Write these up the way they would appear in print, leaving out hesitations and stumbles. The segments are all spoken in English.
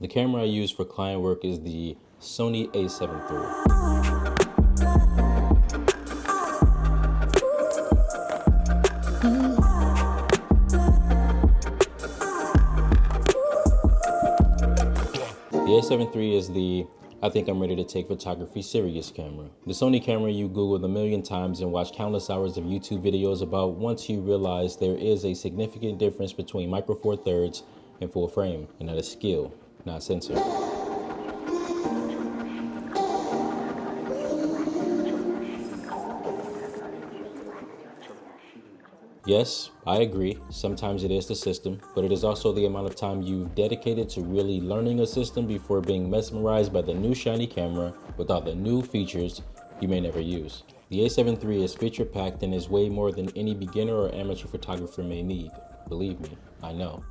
The camera I use for client work is the Sony A73. The A7III is the I think I'm ready to take photography serious camera. The Sony camera you Googled a million times and watched countless hours of YouTube videos about once you realize there is a significant difference between micro four thirds and full frame, and that is skill, not sensor. Yes, I agree, sometimes it is the system, but it is also the amount of time you've dedicated to really learning a system before being mesmerized by the new shiny camera with all the new features you may never use. The A73 is feature packed and is way more than any beginner or amateur photographer may need. Believe me, I know.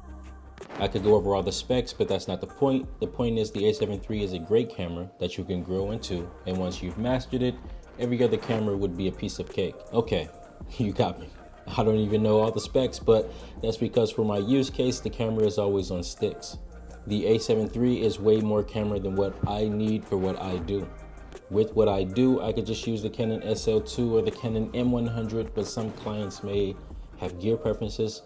I could go over all the specs, but that's not the point. The point is the A73 is a great camera that you can grow into, and once you've mastered it, every other camera would be a piece of cake. Okay, you got me. I don't even know all the specs, but that's because for my use case, the camera is always on sticks. The A73 is way more camera than what I need for what I do. With what I do, I could just use the Canon SL2 or the Canon M100, but some clients may have gear preferences.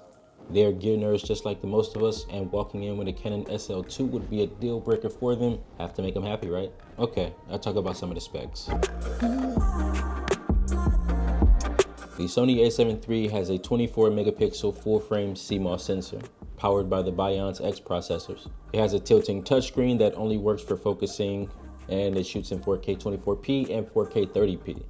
They're gear nerds just like the most of us, and walking in with a Canon SL2 would be a deal breaker for them. Have to make them happy, right? Okay, I'll talk about some of the specs. The Sony A73 has a 24 megapixel full frame CMOS sensor powered by the Bion's X processors. It has a tilting touchscreen that only works for focusing, and it shoots in 4K 24p and 4K 30p.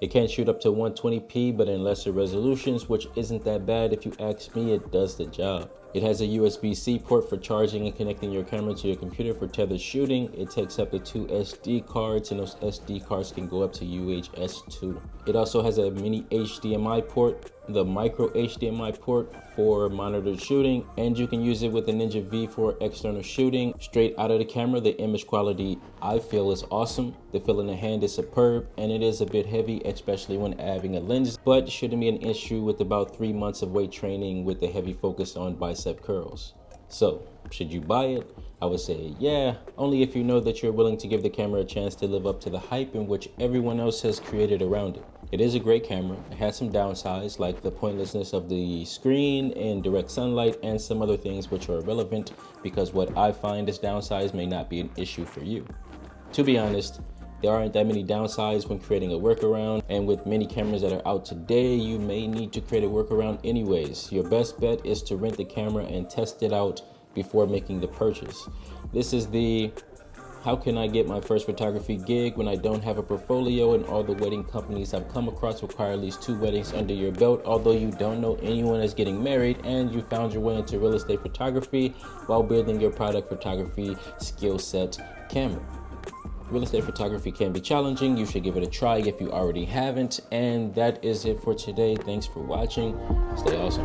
It can shoot up to 120p, but in lesser resolutions, which isn't that bad if you ask me, it does the job. It has a USB-C port for charging and connecting your camera to your computer for tethered shooting. It takes up to 2 SD cards, and those SD cards can go up to UHS 2. It also has a mini HDMI port, the micro HDMI port for monitored shooting, and you can use it with the Ninja V for external shooting. Straight out of the camera, the image quality I feel is awesome. The feel in the hand is superb, and it is a bit heavy, especially when having a lens, but shouldn't be an issue with about 3 months of weight training with the heavy focus on bicep curls. So, should you buy it? I would say yeah, only if you know that you're willing to give the camera a chance to live up to the hype in which everyone else has created around it. It is a great camera. It has some downsides like the pointlessness of the screen and direct sunlight and some other things which are irrelevant because what I find as downsides may not be an issue for you. To be honest, there aren't that many downsides when creating a workaround, and with many cameras that are out today, you may need to create a workaround anyways. Your best bet is to rent the camera and test it out before making the purchase. This is the how can I get my first photography gig when I don't have a portfolio and all the wedding companies I've come across require at least 2 weddings under your belt, although you don't know anyone that's getting married and you found your way into real estate photography while building your product photography skill set camera. Real estate photography can be challenging. You should give it a try if you already haven't. And that is it for today. Thanks for watching. Stay awesome.